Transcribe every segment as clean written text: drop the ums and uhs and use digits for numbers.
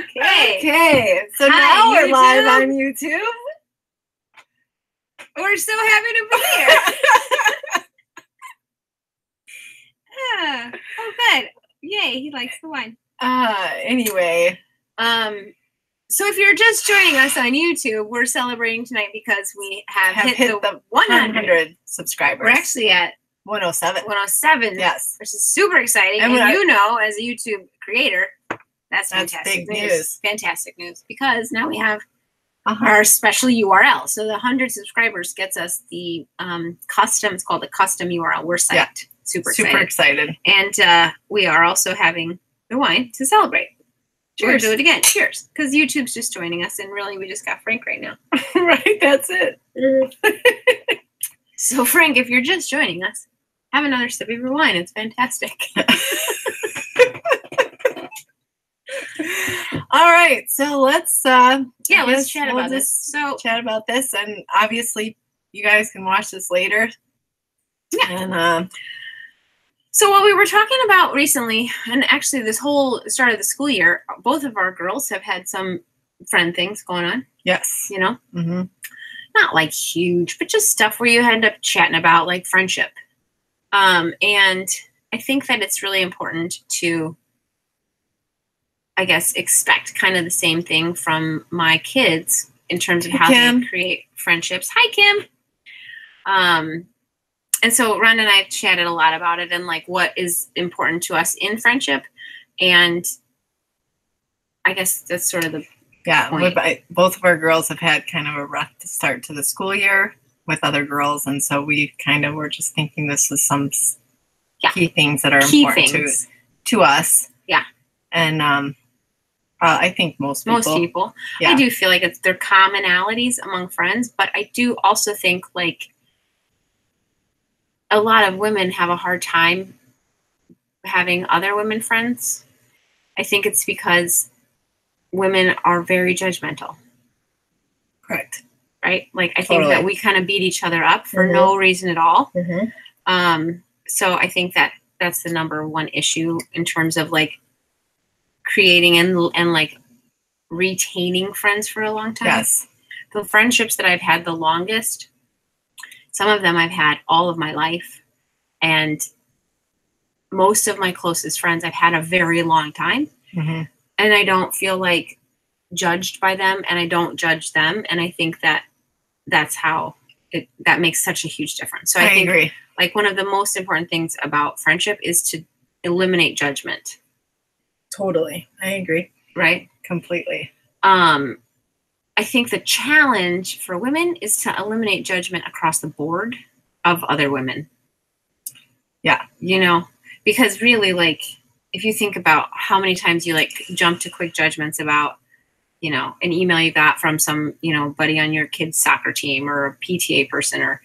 Okay. So Hi, now we're YouTube. live on YouTube. We're so happy to be here. Oh, good. Yay, he likes the wine. Anyway. So if you're just joining us on YouTube, we're celebrating tonight because we have hit the 100 subscribers. We're actually at 107. 107. Yes. Which is super exciting. And you know, as a YouTube creator, that's fantastic big news. Fantastic news. Because now we have our special URL. So the 100 subscribers gets us the custom, it's called the custom URL. We're psyched. Yeah. Super excited. And we are also having the wine to celebrate. Cheers. We'll do it again. Cheers. Because YouTube's just joining us, and really, we just got Frank right now. Right, that's it. So, Frank, if you're just joining us, have another sip of your wine. It's fantastic. All right, so let's let's chat about this. So chat about this, and obviously, you guys can watch this later. Yeah. And so what we were talking about recently, and actually this whole start of the school year, both of our girls have had some friend things going on. Yes. You know? Mm-hmm. Not like huge, but just stuff where you end up chatting about, like friendship. And I think that it's really important to, I guess, expect kind of the same thing from my kids in terms of how they create friendships. Hi, Kim. And so Ron and I have chatted a lot about it and like what is important to us in friendship. And I guess that's sort of the point. Both of our girls have had kind of a rough start to the school year with other girls. And so we kind of were just thinking this is some key things that are important to us. Yeah. And I think most people. Yeah. I do feel like they're commonalities among friends, but I do also think like a lot of women have a hard time having other women friends. I think it's because women are very judgmental. Correct. Right? Like, I think that we kind of beat each other up for no reason at all. Mm-hmm. So I think that that's the number one issue in terms of like creating and like retaining friends for a long time. Yes. The friendships that I've had the longest, some of them I've had all of my life, and most of my closest friends I've had a very long time, and I don't feel like judged by them, and I don't judge them, and I think that that's how that makes such a huge difference. So I think agree. Like one of the most important things about friendship is to eliminate judgment. Totally, I agree. Right? Completely. I think the challenge for women is to eliminate judgment across the board of other women. Yeah. You know, because really, like, if you think about how many times you, like, jump to quick judgments about, you know, an email you got from some, you know, buddy on your kid's soccer team or a PTA person or,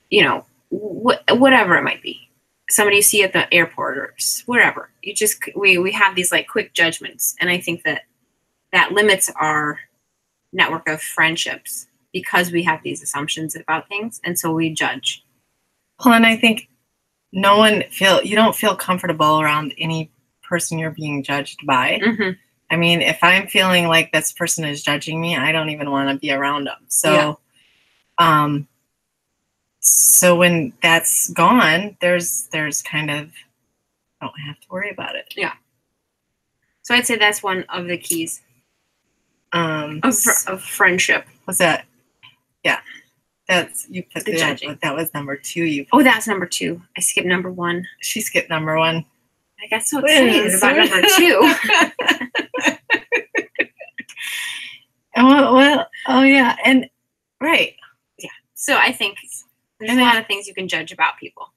you know, whatever it might be. Somebody you see at the airport or wherever. You just, we have these, like, quick judgments. And I think that limits our network of friendships because we have these assumptions about things, and so we judge. Well, and I think you don't feel comfortable around any person you're being judged by. I mean, if I'm feeling like this person is judging me, I don't even want to be around them. So, so when that's gone, there's kind of, I don't have to worry about it. Yeah. So I'd say that's one of the keys. Of friendship. What's that? Yeah. That's, you put the judging. That was number 2. That's number 2. I skipped number 1. She skipped number 1. I got so excited about number 2. Well, oh yeah. And right. Yeah. So I think there's a lot of things you can judge about people.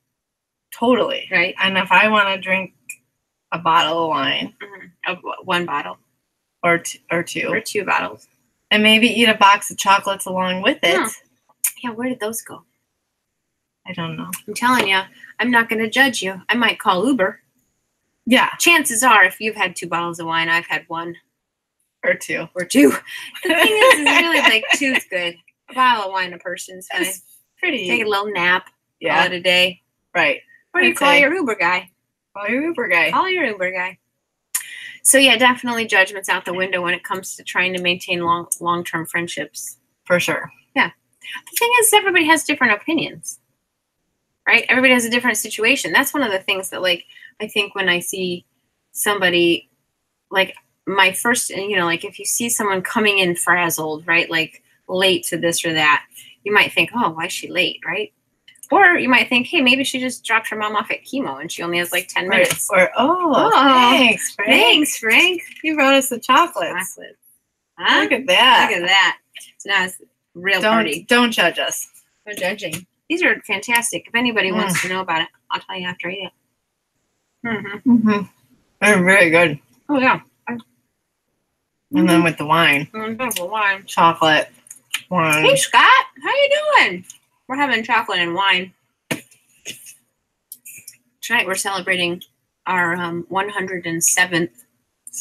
Totally. Right. And if I want to drink a bottle of wine. One bottle. Or two. Or 2 bottles. And maybe eat a box of chocolates along with it. Yeah, where did those go? I don't know. I'm telling you, I'm not going to judge you. I might call Uber. Yeah. Chances are, if you've had 2 bottles of wine, I've had 1. Or 2. The thing is really like 2's good. A bottle of wine a person's fine. It's pretty. Take a little nap. Yeah. Call it a day. Right. Or you call your Uber guy. Call your Uber guy. Call your Uber guy. So yeah, definitely judgment's out the window when it comes to trying to maintain long-term friendships. For sure. Yeah. The thing is, everybody has different opinions, right? Everybody has a different situation. That's one of the things that, like, I think when I see somebody, like, my first, like, if you see someone coming in frazzled, right, like late to this or that, you might think, oh, why is she late, right? Or you might think, hey, maybe she just dropped her mom off at chemo and she only has like 10 minutes. Or, thanks, Frank. Thanks, Frank. You brought us the chocolates. Huh? Look at that. Look at that. So now it's real party. Don't judge us. No judging. These are fantastic. If anybody wants to know about it, I'll tell you after I eat it. They're very good. Oh, yeah. And then with the wine. Wine. Chocolate. Wine. Hey, Scott. How you doing? We're having chocolate and wine. Tonight we're celebrating our 107th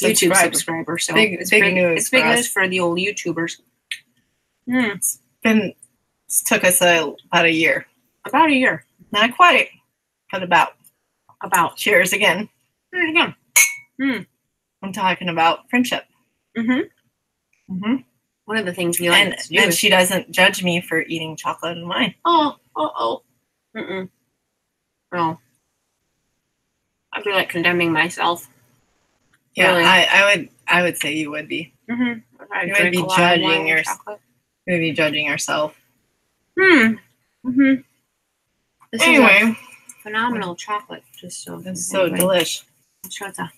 YouTube subscriber. So it's big news. It's big news for the old YouTubers. It took us about a year. About a year. Not quite, but about. Cheers again. Cheers again. I'm talking about friendship. One of the things we like to do. And she doesn't judge me for eating chocolate and wine. Oh. No. I'd be like condemning myself. Yeah, really. I would say you would be. You would be judging yourself. You would be judging yourself. This anyway, is a phenomenal chocolate. Just so it's so delish. Show the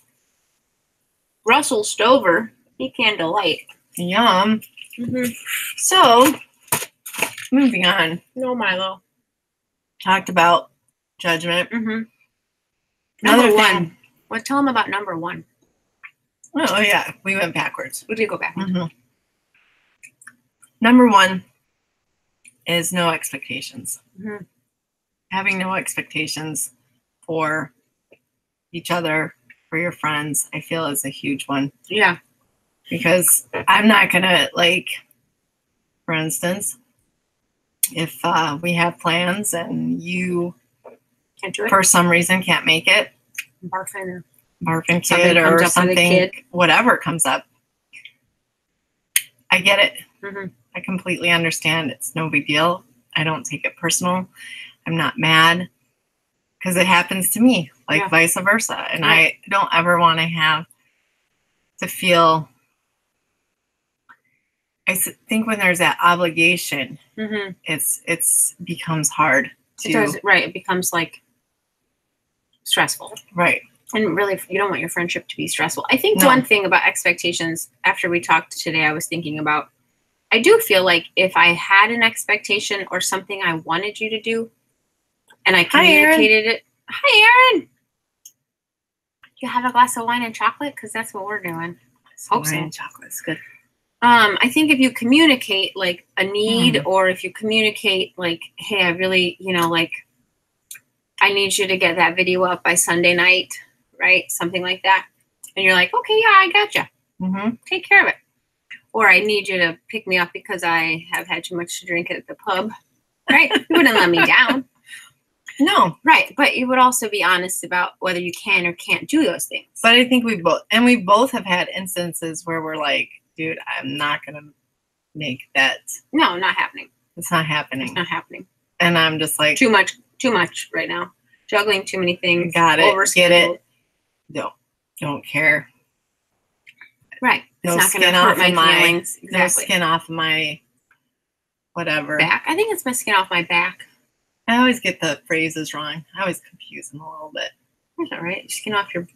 Russell Stover Pecan Delight. Yum. So, moving on. No, Milo. Talked about judgment. Number one. Well, tell them about number one. Oh, yeah. We went backwards. We did go backwards. Number one is no expectations. Having no expectations for each other, for your friends, I feel is a huge one. Yeah. Because I'm not going to, like, for instance, if we have plans and you, can't do it, for some reason, can't make it, barfing kid or something, whatever comes up, I get it. I completely understand. It's no big deal. I don't take it personal. I'm not mad because it happens to me, like vice versa. And I don't ever want to have to feel... I think when there's that obligation, it's becomes hard. It becomes like stressful. Right. And really, you don't want your friendship to be stressful. I think one thing about expectations, after we talked today, I was thinking about, I do feel like if I had an expectation or something I wanted you to do, and I communicated it. Hi, Aaron. You have a glass of wine and chocolate? Because that's what we're doing. Wine and chocolate is good. I think if you communicate like a need, or if you communicate like, hey, I really, like, I need you to get that video up by Sunday night, right? Something like that. And you're like, okay, yeah, I gotcha. Take care of it. Or I need you to pick me up because I have had too much to drink at the pub, right? You wouldn't let me down. No. Right. But you would also be honest about whether you can or can't do those things. But I think we both have had instances where we're like, dude, I'm not going to make that. No, not happening. It's not happening. It's not happening. And I'm just like. Too much right now. Juggling too many things. Got it. Get it. Don't care. Right. No it's not going to hurt my feelings. Exactly. No skin off my whatever. Back. I think it's my skin off my back. I always get the phrases wrong. I always confuse them a little bit. That's all right. Skin off your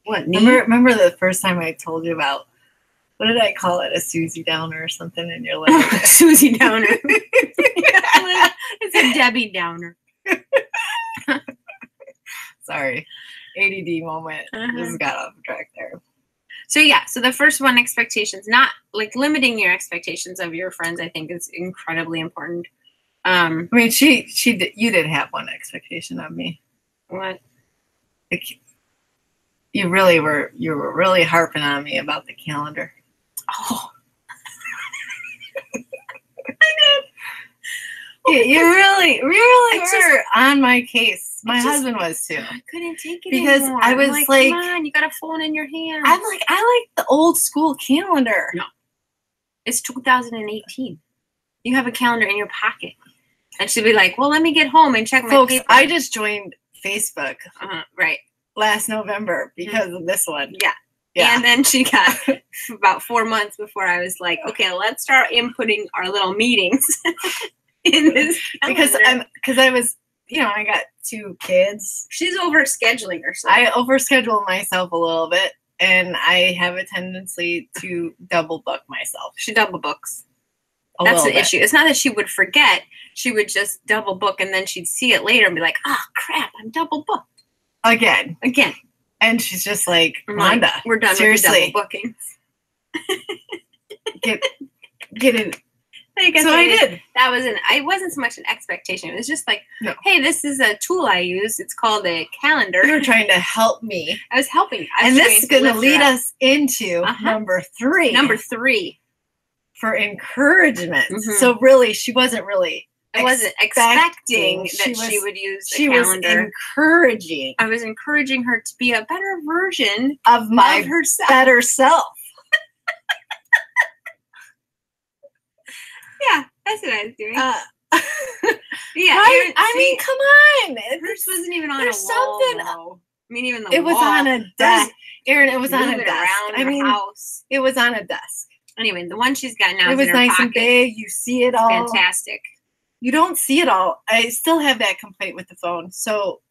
what? Knee? Remember the first time I told you about, what did I call it? A Susie Downer or something? And you're like, Susie Downer. It's a Debbie Downer. Sorry. ADD moment. Just got off track there. So yeah, so the first one, expectations, not like limiting your expectations of your friends, I think is incredibly important. I mean, you did have one expectation of me. What? You were really harping on me about the calendar. Oh. I did. You really were on my case. My husband was too. I couldn't take it because anymore. I was come on, you got a phone in your hand. I'm like, I like the old school calendar. No. It's 2018. You have a calendar in your pocket. And she'd be like, well, let me get home and check my Folks, paper. I just joined Facebook right. last November because of this one. Yeah. And then she got about 4 months before I was like, okay, let's start inputting our little meetings in this calendar. Because I was, I got 2 kids. She's over scheduling herself. I overschedule myself a little bit, and I have a tendency to double book myself. She double books. That's the issue. It's not that she would forget. She would just double book, and then she'd see it later and be like, oh, crap, I'm double booked. Again. And she's just like, Rhonda, we're done seriously. with the double bookings. Get it. So I did. It wasn't so much an expectation. It was just like, hey, this is a tool I use. It's called a calendar. You were trying to help me. I was helping. And this is going to lead us into number 3. Number 3. For encouragement. So really, she wasn't really I wasn't expecting that she would use a calendar. Was encouraging. I was encouraging her to be a better version of herself. Better self. Yeah, that's what I was doing. Yeah, I mean, come on. Hers wasn't even on a wall. Something. I mean, even the it was on a desk. Erin, it was on a desk. Around her house. It was on a desk. Anyway, the one she's got now it was in her nice pocket. And big. You see it all. Fantastic. You don't see it all. I still have that complaint with the phone. So,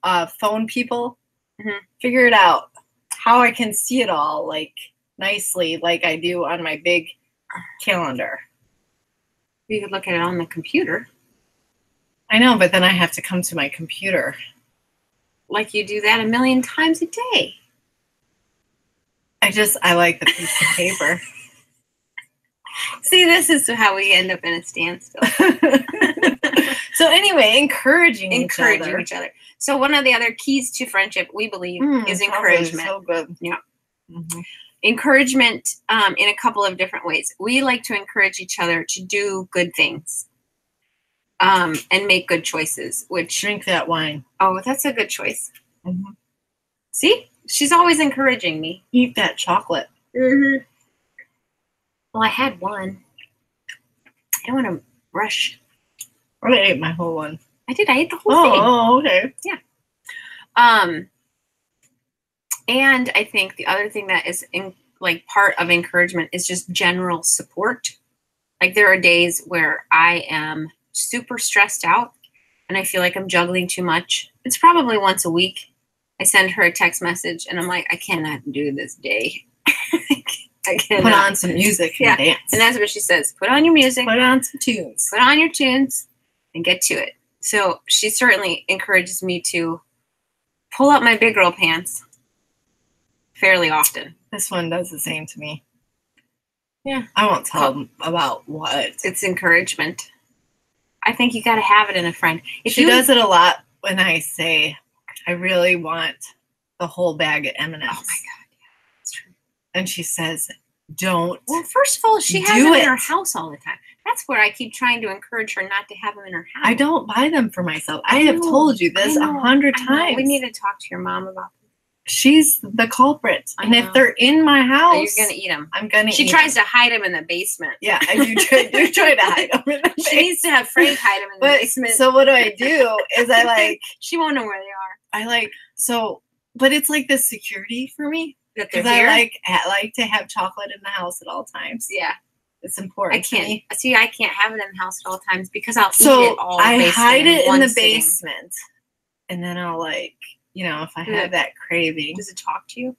phone people, figure it out how I can see it all like nicely, like I do on my big calendar. You could look at it on the computer. I know, but then I have to come to my computer. Like you do that 1 million times a day. I like the piece of paper. See, this is how we end up in a standstill. So anyway, encouraging each other. So one of the other keys to friendship, we believe, is encouragement. So good. Yeah. Encouragement in a couple of different ways. We like to encourage each other to do good things and make good choices. Drink that wine. Oh, that's a good choice. See? She's always encouraging me. Eat that chocolate. Well, I had one. I don't want to rush. I ate my whole one. I did. I ate the whole thing. Oh, okay. Yeah. And I think the other thing that is part of encouragement is just general support. Like there are days where I am super stressed out and I feel like I'm juggling too much. It's probably once a week. I send her a text message and I'm like, I cannot do this day. I cannot. Put on some music and dance. And that's what she says. Put on your music. Put on some tunes. Put on your tunes and get to it. So she certainly encourages me to pull up my big girl pants fairly often. This one does the same to me. Yeah. I won't tell them about what. It's encouragement. I think you got to have it in a friend. She does it a lot when I say, I really want the whole bag of M&Ms. Oh, my God. Yeah, that's true. And she says, don't. Well, first of all, she has them in her house all the time. That's where I keep trying to encourage her not to have them in her house. I don't buy them for myself. I have told you this 100 times. We need to talk to your mom about this. She's the culprit. And if they're in my house, you're going to eat them. I'm going to eat them. She tries to hide them in the basement. Yeah, I do try to hide them in the basement. She needs to have Frank hide them in the basement. So what I do is she won't know where they are. But it's like this security for me. Because I like to have chocolate in the house at all times. Yeah. It's important. I can't have it in the house at all times because I'll eat it all. I hide it in the basement. And then I'll if I have that craving. Does it talk to you?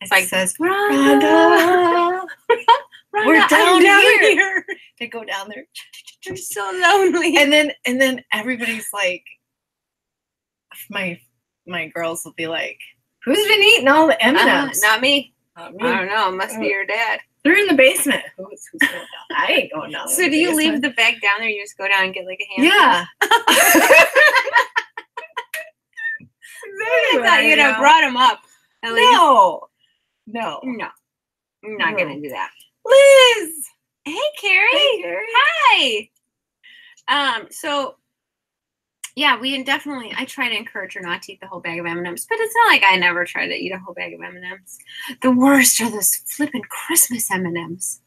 It says, Rhonda, we're down here. They go down there. You're so lonely. And then everybody's like, my girls will be like, who's been eating all the M&Ms? Not me. Not me. I don't know. It must be your dad. They're in the basement. Who's going down? I ain't going down. So do you leave the bag down there? You just go down and get like a handful? Yeah. I thought you'd have brought them up. At least. No. I'm not going to do that. Liz. Hey, Carrie. Hey, Carrie. Hi. So Yeah, I try to encourage her not to eat the whole bag of M&Ms, but it's not like I never try to eat a whole bag of M&Ms. The worst are those flippin' Christmas M&Ms.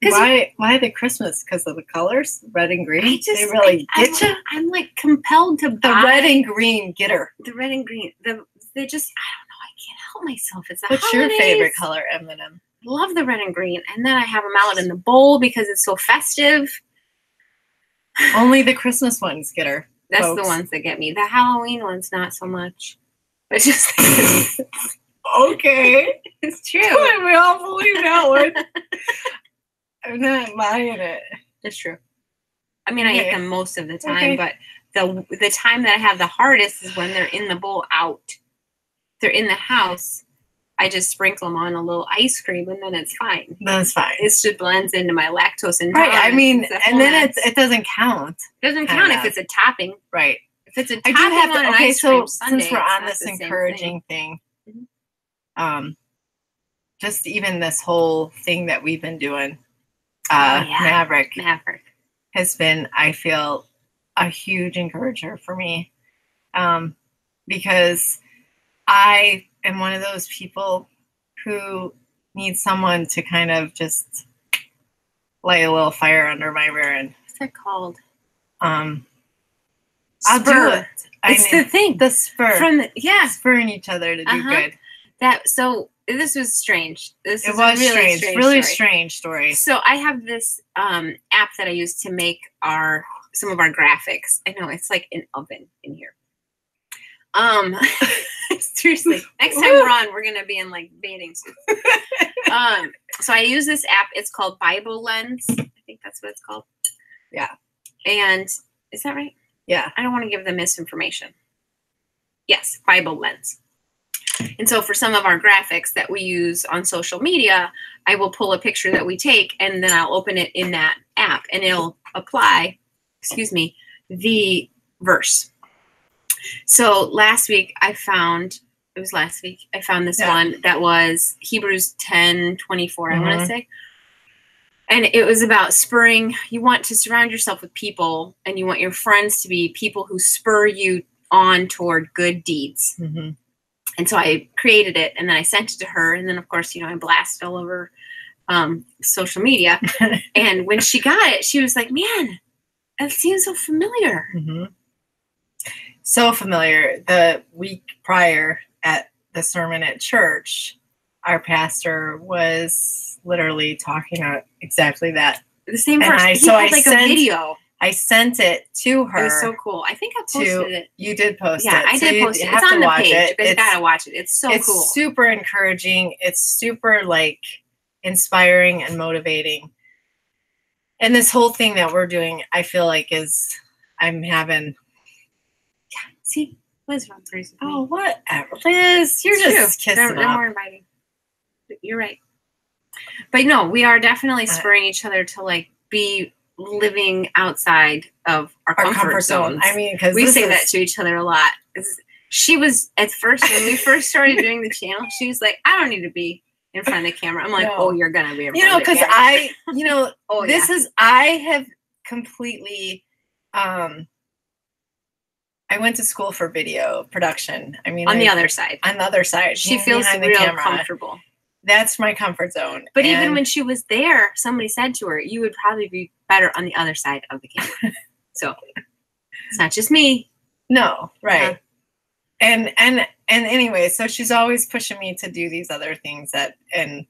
Why the Christmas? Because of the colors, red and green. They really get you. I'm like compelled to buy the red and green. Get her. The red and green. They just, I don't know. I can't help myself. It's the What's holidays. your favorite color M&M? I love the red and green, and then I have them out in the bowl because it's so festive. Only the Christmas ones get her. That's folks. the ones that get me. The Halloween ones, not so much. But just okay, it's true. We all believe that one. I'm not buying it. It's true. I mean, I eat them most of the time, but the time that I have the hardest is when they're in the bowl out. They're in the house. I just sprinkle them on a little ice cream, and then it's fine. That's fine. It just blends into my lactose intolerance. Right. I mean, and then it doesn't count. It doesn't count if it's a topping. Right. If it's a I topping do have to, on an okay, ice so cream sundae, since we're on this encouraging thing, Mm-hmm. Just even this whole thing that we've been doing, Maverick has been, I feel, a huge encourager for me, because I am one of those people who needs someone to kind of just light a little fire under my rear end. What's that called? I'll Spur. do it. It's the thing. The spur. Spurring each other to do good. This was strange. It was strange. Really strange story. So I have this app that I use to make some of our graphics. I know it's like an oven in here. Seriously, next time we're on, we're gonna be in like bathing suits. So I use this app. It's called Bible Lens. I think that's what it's called. Yeah. And is that right? Yeah. I don't want to give the misinformation. Yes, Bible Lens. And so for some of our graphics that we use on social media, I will pull a picture that we take, and then I'll open it in that app, and it'll apply, the verse. So last week I found this one that was Hebrews 10:24, I want to say. And it was about spurring. You want to surround yourself with people, and you want your friends to be people who spur you on toward good deeds. Mm-hmm. And so I created it, and then I sent it to her. And then, of course, I blasted all over social media. And when she got it, she was like, man, that seems so familiar. Mm-hmm. So familiar. The week prior at the sermon at church, our pastor was literally talking about exactly that. The same verse. A video. I sent it to her. It was so cool. I think I posted it. You did post it. Yeah, I did post it. It's on the page. You gotta watch it. It's so cool. It's super encouraging. It's super inspiring and motivating. And this whole thing that we're doing, I feel like I'm having. Yeah. See, Liz runs race with me. Oh, whatever, Liz. You're just kissing up. They're more inviting. You're right. But no, we are definitely spurring each other to be living outside of our comfort zones. I mean, because we say that to each other a lot. She was at first when we first started doing the channel. She was like, "I don't need to be in front of the camera." I'm like, "Oh, you're gonna be in front of the camera." Because I have completely. I went to school for video production. I mean, on the other side. On the other side, she feels real comfortable. That's my comfort zone. But even when she was there, somebody said to her, "You would probably be better on the other side of the camera." So it's not just me. No, right. And anyway, so she's always pushing me to do these other things and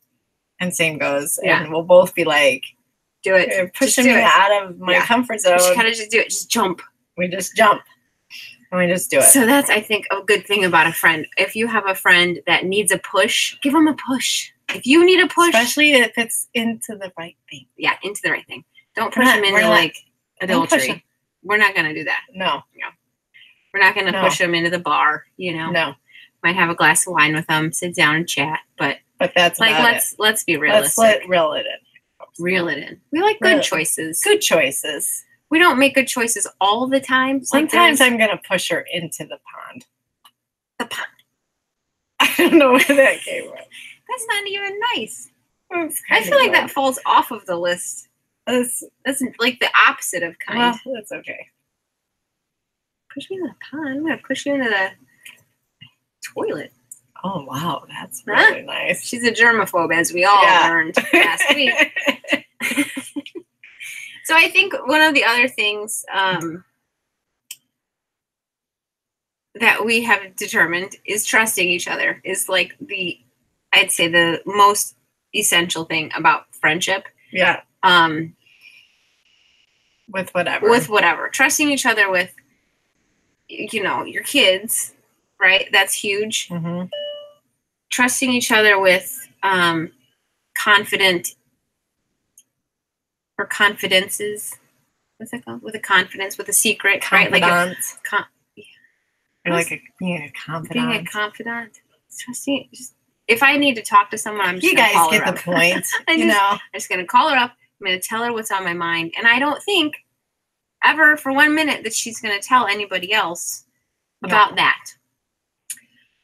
same goes. Yeah. And we'll both be like, do it. You're pushing me out of my comfort zone. You gotta just do it. Just jump. We just jump. And we just do it. So that's, I think, a good thing about a friend. If you have a friend that needs a push, give them a push. If you need a push. Especially if it's into the right thing. Yeah, into the right thing. Don't push them into adultery. We're not going to do that. No. We're not going to push them into the bar, No. Might have a glass of wine with them, sit down and chat. But that's let's be realistic. Let's reel it in. Reel it in. We like good choices. Good choices. We don't make good choices all the time. Sometimes I'm going to push her into the pond. The pond. I don't know where that came from. That's not even nice. I feel like that falls off of the list. That's like the opposite of kind. Well, that's okay. push me into the pond. I'm going to push you into the toilet. Oh, wow. That's really nice. She's a germaphobe, as we all learned last week. So I think one of the other things that we have determined is trusting each other is like I'd say the most essential thing about friendship. Yeah. With whatever. Trusting each other with, you know, your kids, right? That's huge. Mm-hmm. Trusting each other with confidences. What's it called? With a confidence, with a secret, Confidant. right? Like being a confidant. Being a confidant. Trusting. If I need to talk to someone, I'm just going to call her up. You guys get the point. I'm just going to call her up. I'm going to tell her what's on my mind. And I don't think ever for 1 minute that she's going to tell anybody else about that.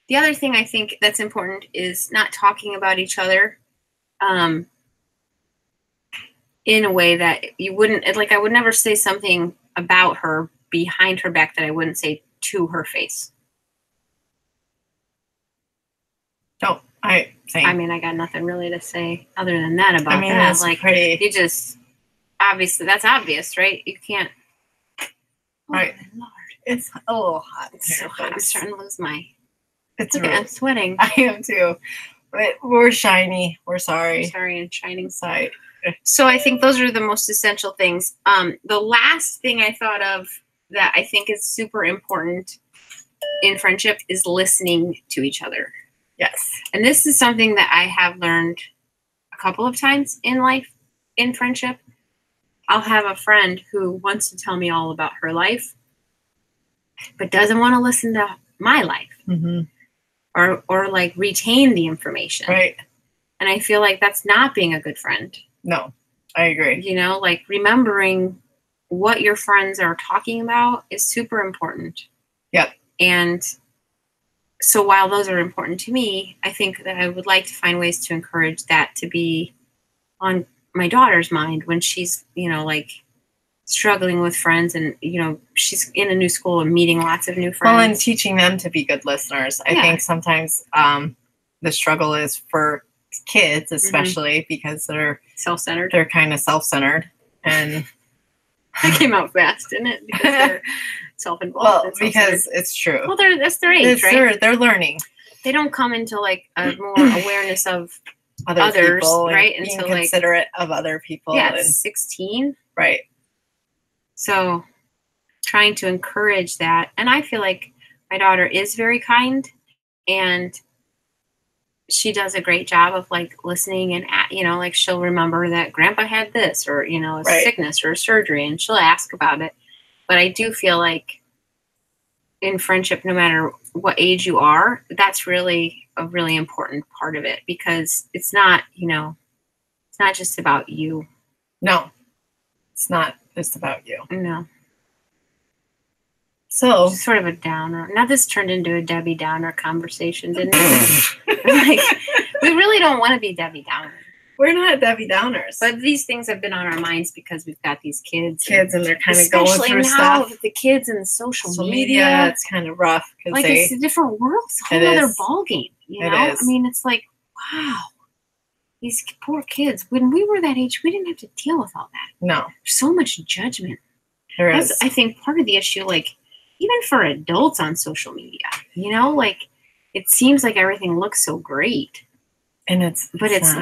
The other thing I think that's important is not talking about each other in a way that you wouldn't, like I would never say something about her behind her back that I wouldn't say to her face. No, same. I mean, I got nothing really to say other than that about that. That's like, pretty. You just, obviously, that's obvious, right? You can't. Right. Oh, Lord. It's a little hot. It's so hot. I'm starting to lose my. I'm sweating. I am too. But we're shiny. We're sorry. Sorry, and shining side. So I think those are the most essential things. The last thing I thought of that I think is super important in friendship is listening to each other. Yes. And this is something that I have learned a couple of times in life, in friendship. I'll have a friend who wants to tell me all about her life, but doesn't want to listen to my life. Mm-hmm. Or like retain the information. Right. And I feel like that's not being a good friend. No, I agree. You know, like remembering what your friends are talking about is super important. Yep. And so while those are important to me, I think that I would like to find ways to encourage that to be on my daughter's mind when she's, you know, like struggling with friends and, you know, she's in a new school and meeting lots of new friends. Well, and teaching them to be good listeners. I think sometimes the struggle is for kids, especially because they're self-centered. They're kind of self-centered. And that came out fast, didn't it? Because they're self-involved. Well, because it's true. Well, that's their age, right? They're learning. They don't come into like a more awareness of others, people, right? And being so considerate of other people. Yeah, 16. Right. So trying to encourage that. And I feel like my daughter is very kind and she does a great job of like listening and, you know, like she'll remember that grandpa had this or, you know, a sickness or a surgery and she'll ask about it. But I do feel like in friendship, no matter what age you are, that's really a really important part of it because it's not, you know, it's not just about you. No, it's not just about you. No. So sort of a downer. Now this turned into a Debbie Downer conversation, didn't it? Like, we really don't want to be Debbie Downer. We're not Debbie Downers. But these things have been on our minds because we've got these kids. And they're kind of going through stuff. With the kids and the social media. It's kind of rough. Like it's a different world. It's a whole other ballgame. You know? I mean, it's like, wow. These poor kids. When we were that age, we didn't have to deal with all that. No. There's so much judgment. That's, I think, part of the issue, like, even for adults on social media, you know, like, it seems like everything looks so great. And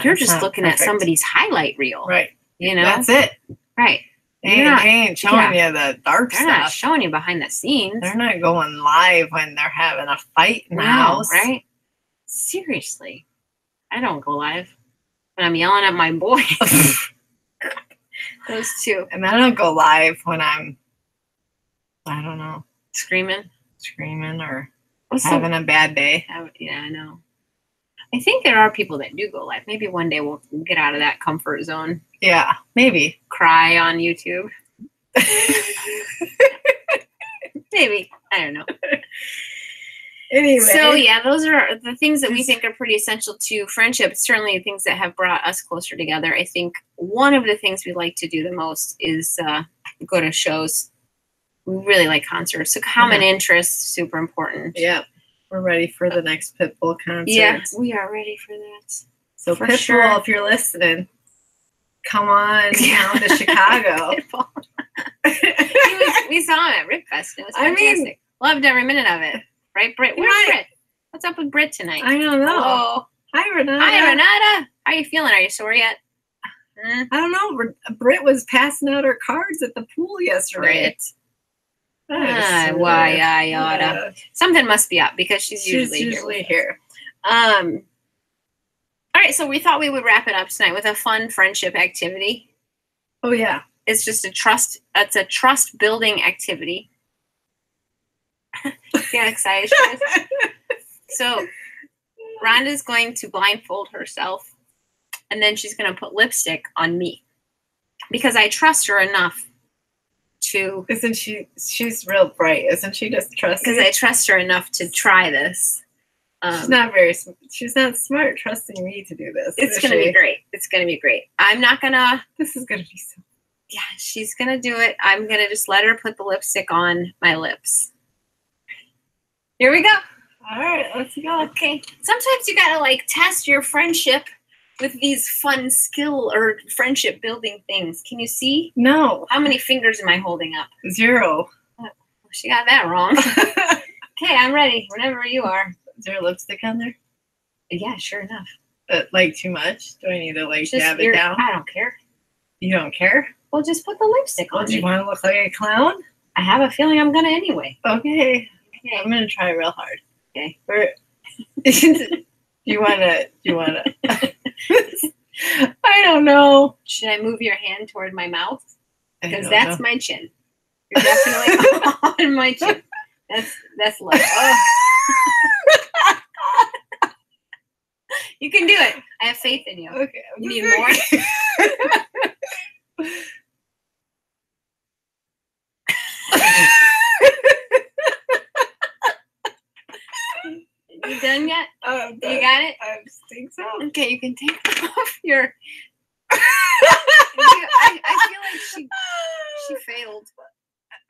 you're just looking at somebody's highlight reel. Right. You know? That's it. Right. They ain't showing you the dark stuff. They're not showing you behind the scenes. They're not going live when they're having a fight in the house. Right? Seriously. I don't go live when I'm yelling at my boys. Those two. And I don't go live when I'm, I don't know. Screaming or having a bad day. Yeah, I know. I think there are people that do go live. Maybe one day we'll get out of that comfort zone. Yeah, maybe. Cry on YouTube. Maybe. I don't know. Anyway. So, yeah, those are the things that we think are pretty essential to friendship. Certainly things that have brought us closer together. I think one of the things we like to do the most is go to shows. We really like concerts. So common interests, super important. Yeah. We're ready for the next Pitbull concert. Yeah, we are ready for that. So for Pitbull, sure. If you're listening, come on down to Chicago. We saw him at Rip Fest. It was fantastic. Loved every minute of it. Right, Britt? Where's Britt? What's up with Britt tonight? I don't know. Hello. Hi, Renata. Hi, Renata. How are you feeling? Are you sore yet? I don't know. Britt was passing out her cards at the pool yesterday. Why I oughta. Something must be up because she's usually here. All right, so we thought we would wrap it up tonight with a fun friendship activity. Oh yeah. It's just it's a trust building activity. Yeah, excited. So Rhonda's going to blindfold herself and then she's going to put lipstick on me because I trust her enough to. Isn't she's real bright, isn't she? Just trust. Because I trust her enough to try this. She's not smart trusting me to do this. It's going to be great. It's going to be great. I'm not going to. This is going to be so. Yeah, she's going to do it. I'm going to just let her put the lipstick on my lips. Here we go. All right, let's go. Okay. Sometimes you got to like test your friendship with these fun skill or friendship building things. Can you see? No. How many fingers am I holding up? 0. Oh, she got that wrong. Okay, I'm ready. Whenever you are. Is there lipstick on there? Yeah, sure enough. Like too much? Do I need to like dab it down? I don't care. You don't care? Well, just put the lipstick on. Do you want to look like a clown? I have a feeling I'm gonna anyway. Okay. I'm gonna try real hard. Okay. Do you wanna? I don't know. Should I move your hand toward my mouth? Because that's my chin. You're definitely on my chin. That's low. Oh. You can do it. I have faith in you. Okay. You need more? You done yet? You got it? I think so. Okay, you can take off your. I feel like she failed.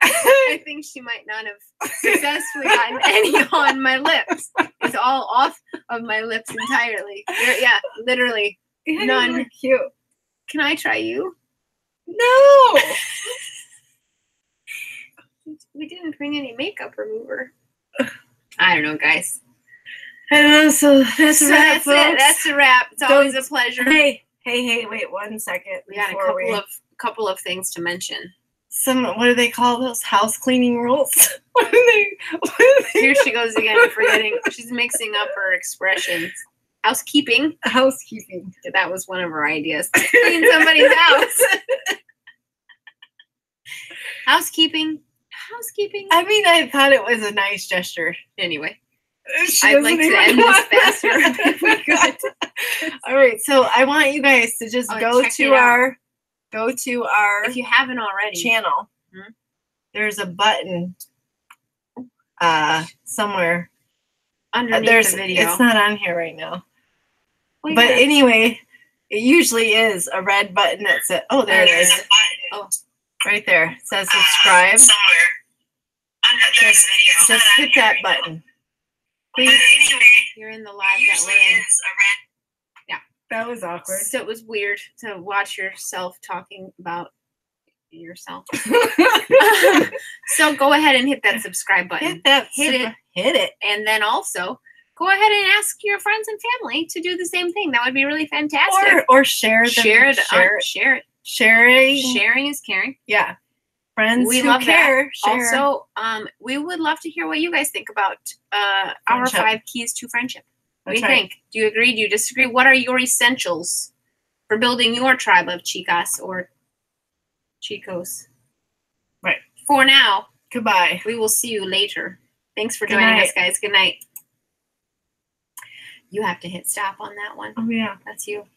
I think she might not have successfully gotten any on my lips. It's all off of my lips entirely. Yeah, literally none. Cute. Can I try you? No. We didn't bring any makeup remover. I don't know, guys. I don't know. So that's a wrap, folks. That's a wrap. It's always a pleasure. Hey, wait 1 second. We got a couple of things to mention. What do they call those? House cleaning rules? What are they Here she goes again, forgetting. She's mixing up her expressions. Housekeeping. Housekeeping. That was one of her ideas. Clean somebody's house. Housekeeping. I mean, I thought it was a nice gesture. Anyway. I'd like to end this faster if we could. All right, so I want you guys to just go to our if you haven't already channel. Mm-hmm. There's a button somewhere underneath the video. It's not on here right now. Well, but anyway, it usually is a red button that says, oh, there it is. Oh, right there. It says subscribe. Somewhere under just hit that button. Please. You're in the live that we're in. Yeah. That was awkward. So it was weird to watch yourself talking about yourself. So go ahead and hit that subscribe button. Hit it. And then also go ahead and ask your friends and family to do the same thing. That would be really fantastic. Or share them. Share it. Sharing is caring. Yeah. Friends we who love care. That. Also, we would love to hear what you guys think about our 5 keys to friendship. What do you think? Do you agree? Do you disagree? What are your essentials for building your tribe of chicas or chicos? Right. For now, goodbye. We will see you later. Thanks for joining us, guys. Good night. You have to hit stop on that one. Oh, yeah. That's you.